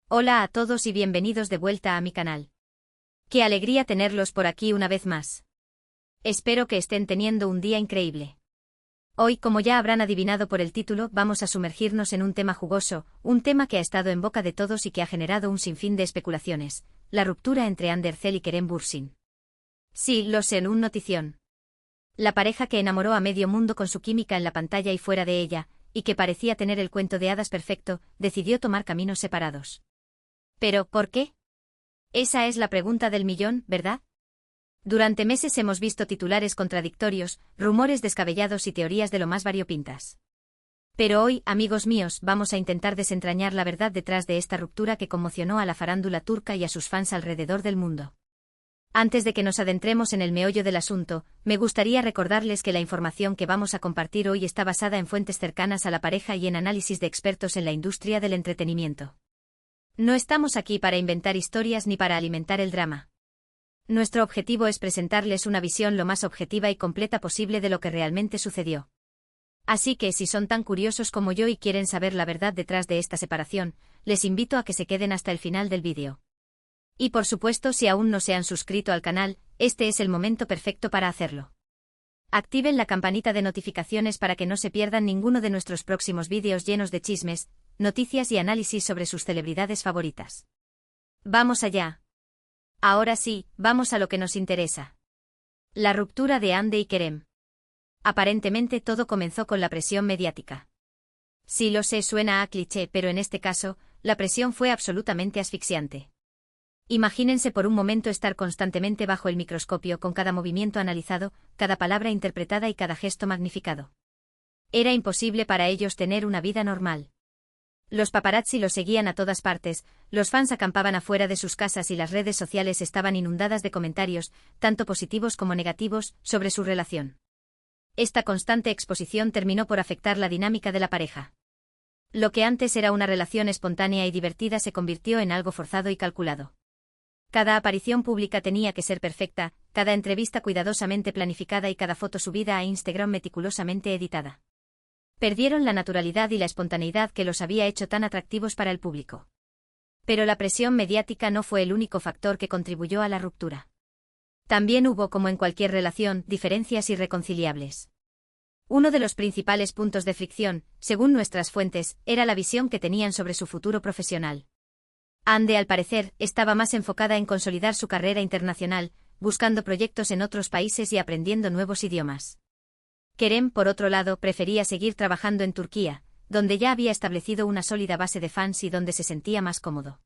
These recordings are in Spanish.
Hola a todos y bienvenidos de vuelta a mi canal. Qué alegría tenerlos por aquí una vez más. Espero que estén teniendo un día increíble. Hoy, como ya habrán adivinado por el título, vamos a sumergirnos en un tema jugoso, un tema que ha estado en boca de todos y que ha generado un sinfín de especulaciones: la ruptura entre Ander Ercel y Kerem Bürsin. Sí, lo sé, un notición. La pareja que enamoró a medio mundo con su química en la pantalla y fuera de ella, y que parecía tener el cuento de hadas perfecto, decidió tomar caminos separados. ¿Pero por qué? Esa es la pregunta del millón, ¿verdad? Durante meses hemos visto titulares contradictorios, rumores descabellados y teorías de lo más variopintas. Pero hoy, amigos míos, vamos a intentar desentrañar la verdad detrás de esta ruptura que conmocionó a la farándula turca y a sus fans alrededor del mundo. Antes de que nos adentremos en el meollo del asunto, me gustaría recordarles que la información que vamos a compartir hoy está basada en fuentes cercanas a la pareja y en análisis de expertos en la industria del entretenimiento. No estamos aquí para inventar historias ni para alimentar el drama. Nuestro objetivo es presentarles una visión lo más objetiva y completa posible de lo que realmente sucedió. Así que si son tan curiosos como yo y quieren saber la verdad detrás de esta separación, les invito a que se queden hasta el final del vídeo. Y por supuesto, si aún no se han suscrito al canal, este es el momento perfecto para hacerlo. Activen la campanita de notificaciones para que no se pierdan ninguno de nuestros próximos vídeos llenos de chismes, noticias y análisis sobre sus celebridades favoritas. ¡Vamos allá! Ahora sí, vamos a lo que nos interesa. La ruptura de Hande y Kerem. Aparentemente todo comenzó con la presión mediática. Sí, lo sé, suena a cliché, pero en este caso, la presión fue absolutamente asfixiante. Imagínense por un momento estar constantemente bajo el microscopio, con cada movimiento analizado, cada palabra interpretada y cada gesto magnificado. Era imposible para ellos tener una vida normal. Los paparazzi los seguían a todas partes, los fans acampaban afuera de sus casas y las redes sociales estaban inundadas de comentarios, tanto positivos como negativos, sobre su relación. Esta constante exposición terminó por afectar la dinámica de la pareja. Lo que antes era una relación espontánea y divertida se convirtió en algo forzado y calculado. Cada aparición pública tenía que ser perfecta, cada entrevista cuidadosamente planificada y cada foto subida a Instagram meticulosamente editada. Perdieron la naturalidad y la espontaneidad que los había hecho tan atractivos para el público. Pero la presión mediática no fue el único factor que contribuyó a la ruptura. También hubo, como en cualquier relación, diferencias irreconciliables. Uno de los principales puntos de fricción, según nuestras fuentes, era la visión que tenían sobre su futuro profesional. Hande, al parecer, estaba más enfocada en consolidar su carrera internacional, buscando proyectos en otros países y aprendiendo nuevos idiomas. Kerem, por otro lado, prefería seguir trabajando en Turquía, donde ya había establecido una sólida base de fans y donde se sentía más cómodo.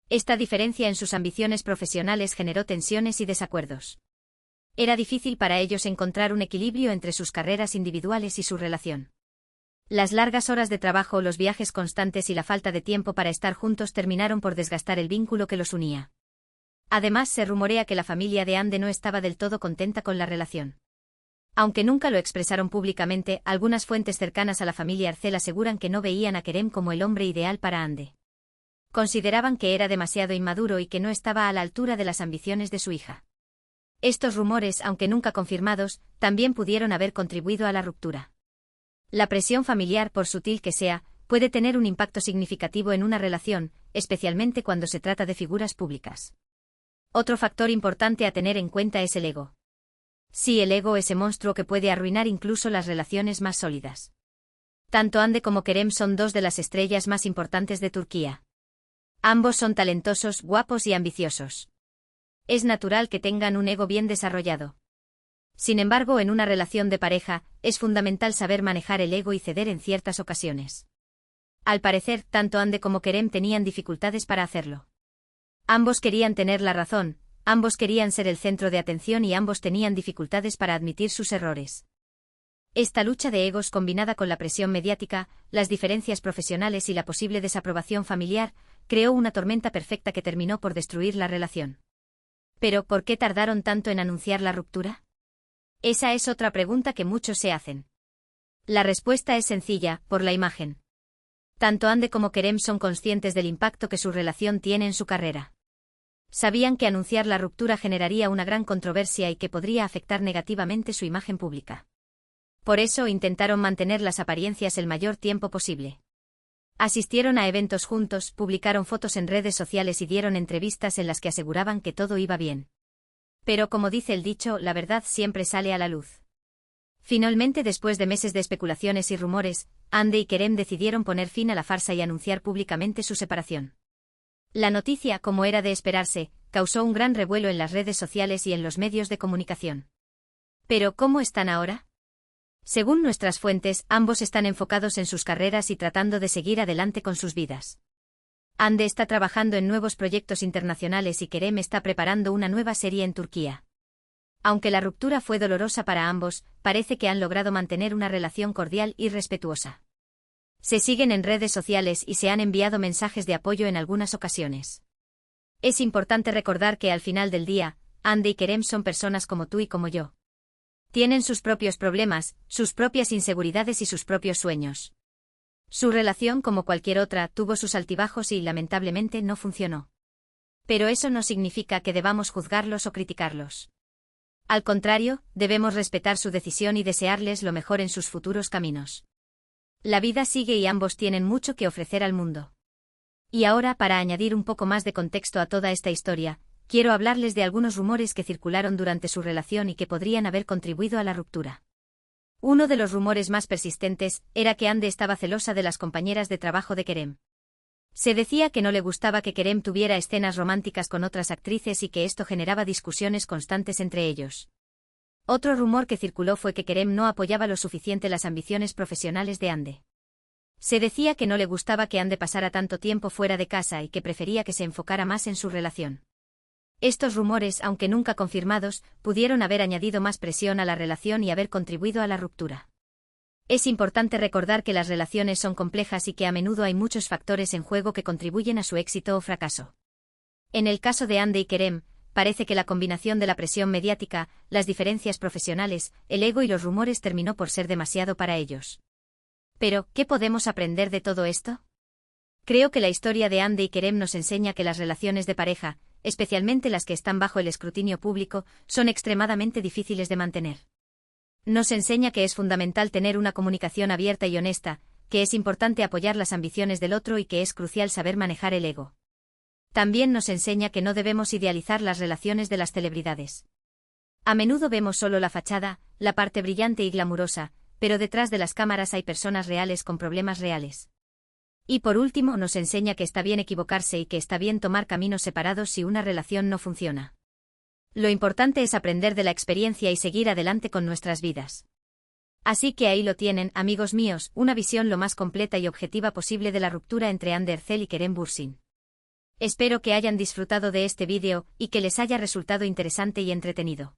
Esta diferencia en sus ambiciones profesionales generó tensiones y desacuerdos. Era difícil para ellos encontrar un equilibrio entre sus carreras individuales y su relación. Las largas horas de trabajo, los viajes constantes y la falta de tiempo para estar juntos terminaron por desgastar el vínculo que los unía. Además, se rumorea que la familia de Hande no estaba del todo contenta con la relación. Aunque nunca lo expresaron públicamente, algunas fuentes cercanas a la familia Ercel aseguran que no veían a Kerem como el hombre ideal para Hande. Consideraban que era demasiado inmaduro y que no estaba a la altura de las ambiciones de su hija. Estos rumores, aunque nunca confirmados, también pudieron haber contribuido a la ruptura. La presión familiar, por sutil que sea, puede tener un impacto significativo en una relación, especialmente cuando se trata de figuras públicas. Otro factor importante a tener en cuenta es el ego. Sí, el ego, ese monstruo que puede arruinar incluso las relaciones más sólidas. Tanto Hande como Kerem son dos de las estrellas más importantes de Turquía. Ambos son talentosos, guapos y ambiciosos. Es natural que tengan un ego bien desarrollado. Sin embargo, en una relación de pareja, es fundamental saber manejar el ego y ceder en ciertas ocasiones. Al parecer, tanto Hande como Kerem tenían dificultades para hacerlo. Ambos querían tener la razón, ambos querían ser el centro de atención y ambos tenían dificultades para admitir sus errores. Esta lucha de egos, combinada con la presión mediática, las diferencias profesionales y la posible desaprobación familiar, creó una tormenta perfecta que terminó por destruir la relación. ¿Pero por qué tardaron tanto en anunciar la ruptura? Esa es otra pregunta que muchos se hacen. La respuesta es sencilla: por la imagen. Tanto Hande como Kerem son conscientes del impacto que su relación tiene en su carrera. Sabían que anunciar la ruptura generaría una gran controversia y que podría afectar negativamente su imagen pública. Por eso intentaron mantener las apariencias el mayor tiempo posible. Asistieron a eventos juntos, publicaron fotos en redes sociales y dieron entrevistas en las que aseguraban que todo iba bien. Pero como dice el dicho, la verdad siempre sale a la luz. Finalmente, después de meses de especulaciones y rumores, Hande y Kerem decidieron poner fin a la farsa y anunciar públicamente su separación. La noticia, como era de esperarse, causó un gran revuelo en las redes sociales y en los medios de comunicación. Pero, ¿cómo están ahora? Según nuestras fuentes, ambos están enfocados en sus carreras y tratando de seguir adelante con sus vidas. Hande está trabajando en nuevos proyectos internacionales y Kerem está preparando una nueva serie en Turquía. Aunque la ruptura fue dolorosa para ambos, parece que han logrado mantener una relación cordial y respetuosa. Se siguen en redes sociales y se han enviado mensajes de apoyo en algunas ocasiones. Es importante recordar que al final del día, Hande y Kerem son personas como tú y como yo. Tienen sus propios problemas, sus propias inseguridades y sus propios sueños. Su relación, como cualquier otra, tuvo sus altibajos y, lamentablemente, no funcionó. Pero eso no significa que debamos juzgarlos o criticarlos. Al contrario, debemos respetar su decisión y desearles lo mejor en sus futuros caminos. La vida sigue y ambos tienen mucho que ofrecer al mundo. Y ahora, para añadir un poco más de contexto a toda esta historia, quiero hablarles de algunos rumores que circularon durante su relación y que podrían haber contribuido a la ruptura. Uno de los rumores más persistentes era que Hande estaba celosa de las compañeras de trabajo de Kerem. Se decía que no le gustaba que Kerem tuviera escenas románticas con otras actrices y que esto generaba discusiones constantes entre ellos. Otro rumor que circuló fue que Kerem no apoyaba lo suficiente las ambiciones profesionales de Hande. Se decía que no le gustaba que Hande pasara tanto tiempo fuera de casa y que prefería que se enfocara más en su relación. Estos rumores, aunque nunca confirmados, pudieron haber añadido más presión a la relación y haber contribuido a la ruptura. Es importante recordar que las relaciones son complejas y que a menudo hay muchos factores en juego que contribuyen a su éxito o fracaso. En el caso de Hande y Kerem, parece que la combinación de la presión mediática, las diferencias profesionales, el ego y los rumores terminó por ser demasiado para ellos. Pero, ¿qué podemos aprender de todo esto? Creo que la historia de Hande y Kerem nos enseña que las relaciones de pareja, especialmente las que están bajo el escrutinio público, son extremadamente difíciles de mantener. Nos enseña que es fundamental tener una comunicación abierta y honesta, que es importante apoyar las ambiciones del otro y que es crucial saber manejar el ego. También nos enseña que no debemos idealizar las relaciones de las celebridades. A menudo vemos solo la fachada, la parte brillante y glamurosa, pero detrás de las cámaras hay personas reales con problemas reales. Y por último, nos enseña que está bien equivocarse y que está bien tomar caminos separados si una relación no funciona. Lo importante es aprender de la experiencia y seguir adelante con nuestras vidas. Así que ahí lo tienen, amigos míos, una visión lo más completa y objetiva posible de la ruptura entre Hande Erçel y Kerem Bürsin. Espero que hayan disfrutado de este vídeo y que les haya resultado interesante y entretenido.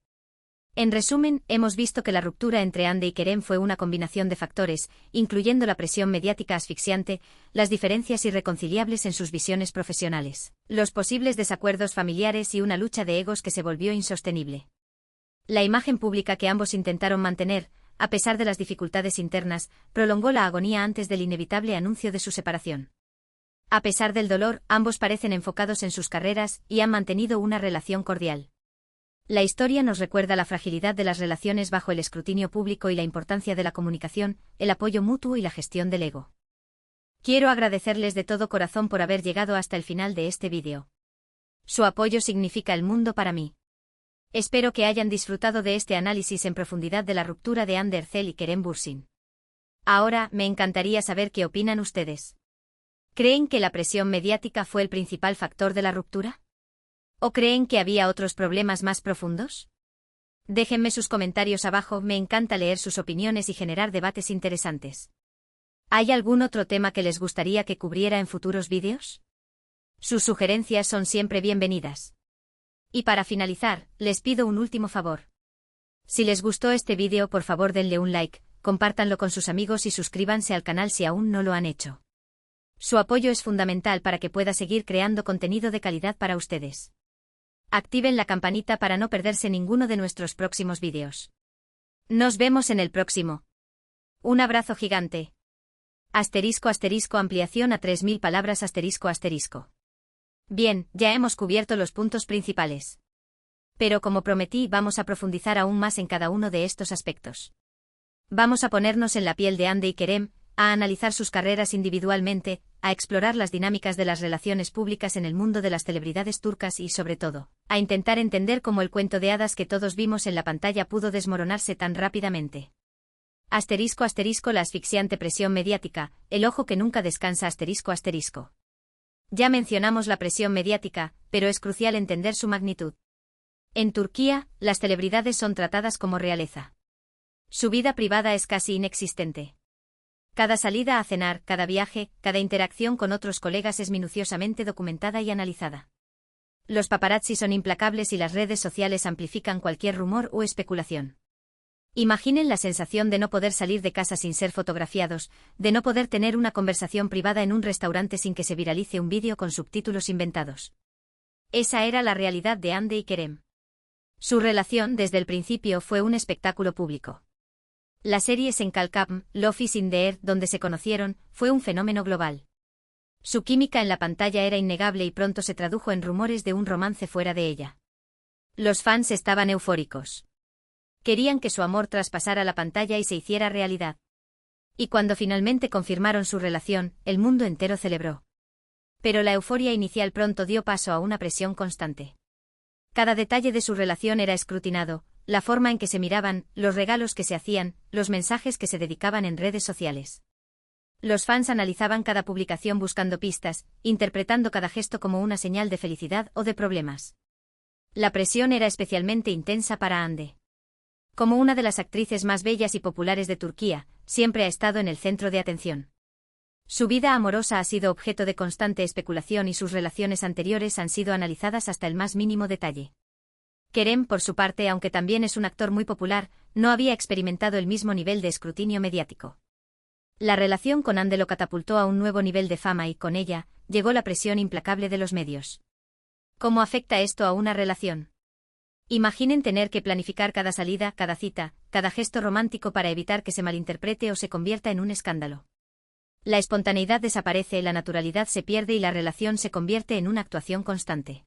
En resumen, hemos visto que la ruptura entre Hande y Kerem fue una combinación de factores, incluyendo la presión mediática asfixiante, las diferencias irreconciliables en sus visiones profesionales, los posibles desacuerdos familiares y una lucha de egos que se volvió insostenible. La imagen pública que ambos intentaron mantener, a pesar de las dificultades internas, prolongó la agonía antes del inevitable anuncio de su separación. A pesar del dolor, ambos parecen enfocados en sus carreras y han mantenido una relación cordial. La historia nos recuerda la fragilidad de las relaciones bajo el escrutinio público y la importancia de la comunicación, el apoyo mutuo y la gestión del ego. Quiero agradecerles de todo corazón por haber llegado hasta el final de este vídeo. Su apoyo significa el mundo para mí. Espero que hayan disfrutado de este análisis en profundidad de la ruptura de Hande Erçel y Kerem Bürsin. Ahora, me encantaría saber qué opinan ustedes. ¿Creen que la presión mediática fue el principal factor de la ruptura? ¿O creen que había otros problemas más profundos? Déjenme sus comentarios abajo, me encanta leer sus opiniones y generar debates interesantes. ¿Hay algún otro tema que les gustaría que cubriera en futuros vídeos? Sus sugerencias son siempre bienvenidas. Y para finalizar, les pido un último favor. Si les gustó este vídeo, por favor denle un like, compártanlo con sus amigos y suscríbanse al canal si aún no lo han hecho. Su apoyo es fundamental para que pueda seguir creando contenido de calidad para ustedes. Activen la campanita para no perderse ninguno de nuestros próximos vídeos. Nos vemos en el próximo. Un abrazo gigante. Ampliación a 3000 palabras ***. Bien, ya hemos cubierto los puntos principales. Pero como prometí, vamos a profundizar aún más en cada uno de estos aspectos. Vamos a ponernos en la piel de Hande y Kerem, a analizar sus carreras individualmente, a explorar las dinámicas de las relaciones públicas en el mundo de las celebridades turcas y, sobre todo, a intentar entender cómo el cuento de hadas que todos vimos en la pantalla pudo desmoronarse tan rápidamente. Asterisco asterisco la asfixiante presión mediática, el ojo que nunca descansa asterisco asterisco. Ya mencionamos la presión mediática, pero es crucial entender su magnitud. En Turquía, las celebridades son tratadas como realeza. Su vida privada es casi inexistente. Cada salida a cenar, cada viaje, cada interacción con otros colegas es minuciosamente documentada y analizada. Los paparazzi son implacables y las redes sociales amplifican cualquier rumor o especulación. Imaginen la sensación de no poder salir de casa sin ser fotografiados, de no poder tener una conversación privada en un restaurante sin que se viralice un vídeo con subtítulos inventados. Esa era la realidad de Hande y Kerem. Su relación desde el principio fue un espectáculo público. La serie Senkalkam, Love is in the Air, donde se conocieron, fue un fenómeno global. Su química en la pantalla era innegable y pronto se tradujo en rumores de un romance fuera de ella. Los fans estaban eufóricos. Querían que su amor traspasara la pantalla y se hiciera realidad. Y cuando finalmente confirmaron su relación, el mundo entero celebró. Pero la euforia inicial pronto dio paso a una presión constante. Cada detalle de su relación era escrutinado, la forma en que se miraban, los regalos que se hacían, los mensajes que se dedicaban en redes sociales. Los fans analizaban cada publicación buscando pistas, interpretando cada gesto como una señal de felicidad o de problemas. La presión era especialmente intensa para Hande. Como una de las actrices más bellas y populares de Turquía, siempre ha estado en el centro de atención. Su vida amorosa ha sido objeto de constante especulación y sus relaciones anteriores han sido analizadas hasta el más mínimo detalle. Kerem, por su parte, aunque también es un actor muy popular, no había experimentado el mismo nivel de escrutinio mediático. La relación con Hande lo catapultó a un nuevo nivel de fama y, con ella, llegó la presión implacable de los medios. ¿Cómo afecta esto a una relación? Imaginen tener que planificar cada salida, cada cita, cada gesto romántico para evitar que se malinterprete o se convierta en un escándalo. La espontaneidad desaparece, la naturalidad se pierde y la relación se convierte en una actuación constante.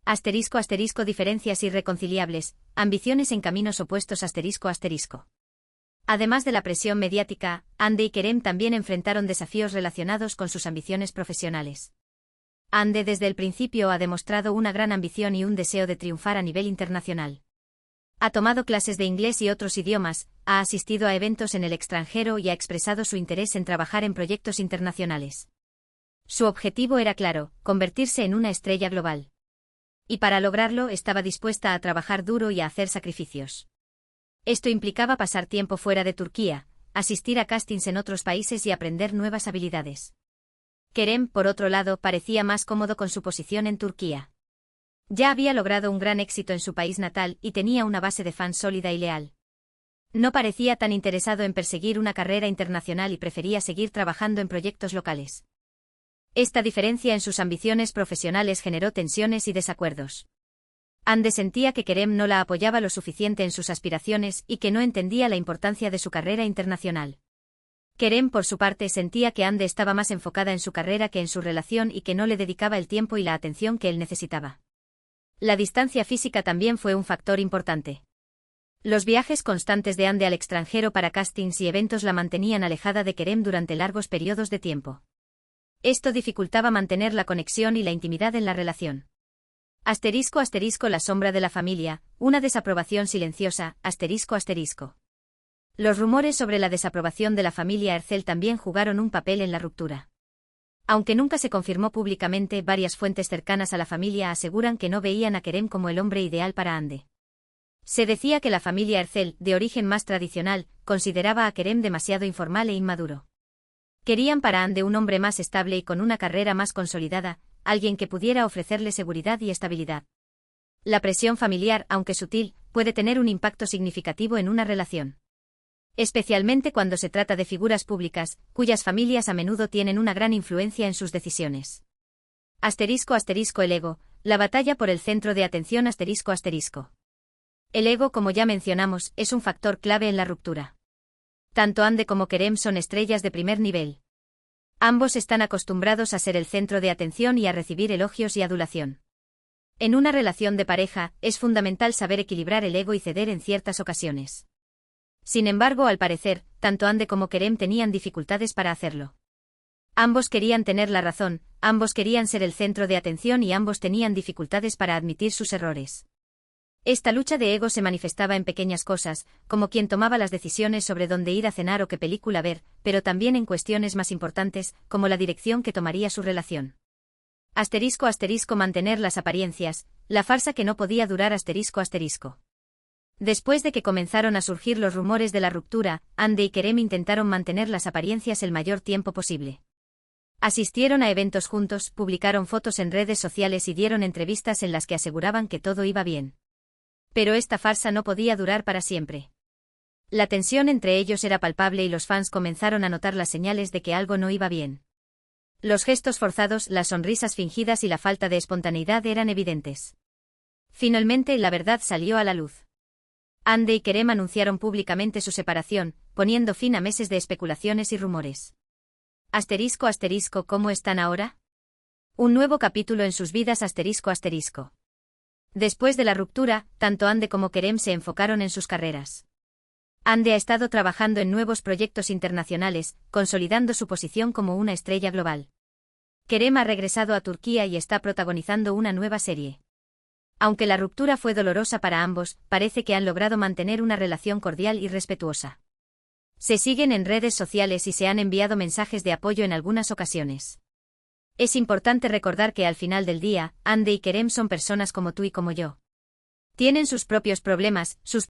Asterisco asterisco diferencias irreconciliables, ambiciones en caminos opuestos asterisco asterisco. Además de la presión mediática, Hande y Kerem también enfrentaron desafíos relacionados con sus ambiciones profesionales. Hande desde el principio ha demostrado una gran ambición y un deseo de triunfar a nivel internacional. Ha tomado clases de inglés y otros idiomas, ha asistido a eventos en el extranjero y ha expresado su interés en trabajar en proyectos internacionales. Su objetivo era claro, convertirse en una estrella global. Y para lograrlo estaba dispuesta a trabajar duro y a hacer sacrificios. Esto implicaba pasar tiempo fuera de Turquía, asistir a castings en otros países y aprender nuevas habilidades. Kerem, por otro lado, parecía más cómodo con su posición en Turquía. Ya había logrado un gran éxito en su país natal y tenía una base de fans sólida y leal. No parecía tan interesado en perseguir una carrera internacional y prefería seguir trabajando en proyectos locales. Esta diferencia en sus ambiciones profesionales generó tensiones y desacuerdos. Hande sentía que Kerem no la apoyaba lo suficiente en sus aspiraciones y que no entendía la importancia de su carrera internacional. Kerem, por su parte, sentía que Hande estaba más enfocada en su carrera que en su relación y que no le dedicaba el tiempo y la atención que él necesitaba. La distancia física también fue un factor importante. Los viajes constantes de Hande al extranjero para castings y eventos la mantenían alejada de Kerem durante largos periodos de tiempo. Esto dificultaba mantener la conexión y la intimidad en la relación. Asterisco asterisco la sombra de la familia, una desaprobación silenciosa, asterisco asterisco. Los rumores sobre la desaprobación de la familia Ercel también jugaron un papel en la ruptura. Aunque nunca se confirmó públicamente, varias fuentes cercanas a la familia aseguran que no veían a Kerem como el hombre ideal para Hande. Se decía que la familia Ercel, de origen más tradicional, consideraba a Kerem demasiado informal e inmaduro. Querían para Hande un hombre más estable y con una carrera más consolidada, alguien que pudiera ofrecerle seguridad y estabilidad. La presión familiar, aunque sutil, puede tener un impacto significativo en una relación. Especialmente cuando se trata de figuras públicas, cuyas familias a menudo tienen una gran influencia en sus decisiones. Asterisco asterisco el ego, la batalla por el centro de atención asterisco asterisco. El ego, como ya mencionamos, es un factor clave en la ruptura. Tanto Hande como Kerem son estrellas de primer nivel. Ambos están acostumbrados a ser el centro de atención y a recibir elogios y adulación. En una relación de pareja, es fundamental saber equilibrar el ego y ceder en ciertas ocasiones. Sin embargo, al parecer, tanto Hande como Kerem tenían dificultades para hacerlo. Ambos querían tener la razón, ambos querían ser el centro de atención y ambos tenían dificultades para admitir sus errores. Esta lucha de ego se manifestaba en pequeñas cosas, como quien tomaba las decisiones sobre dónde ir a cenar o qué película ver, pero también en cuestiones más importantes, como la dirección que tomaría su relación. Mantener las apariencias, la farsa que no podía durar. Después de que comenzaron a surgir los rumores de la ruptura, Andy y Kerem intentaron mantener las apariencias el mayor tiempo posible. Asistieron a eventos juntos, publicaron fotos en redes sociales y dieron entrevistas en las que aseguraban que todo iba bien. Pero esta farsa no podía durar para siempre. La tensión entre ellos era palpable y los fans comenzaron a notar las señales de que algo no iba bien. Los gestos forzados, las sonrisas fingidas y la falta de espontaneidad eran evidentes. Finalmente, la verdad salió a la luz. Andy y Kerem anunciaron públicamente su separación, poniendo fin a meses de especulaciones y rumores. ¿Cómo están ahora? Un nuevo capítulo en sus vidas. Después de la ruptura, tanto Andy como Kerem se enfocaron en sus carreras. Andy ha estado trabajando en nuevos proyectos internacionales, consolidando su posición como una estrella global. Kerem ha regresado a Turquía y está protagonizando una nueva serie. Aunque la ruptura fue dolorosa para ambos, parece que han logrado mantener una relación cordial y respetuosa. Se siguen en redes sociales y se han enviado mensajes de apoyo en algunas ocasiones. Es importante recordar que al final del día, Andy y Kerem son personas como tú y como yo. Tienen sus propios problemas, sus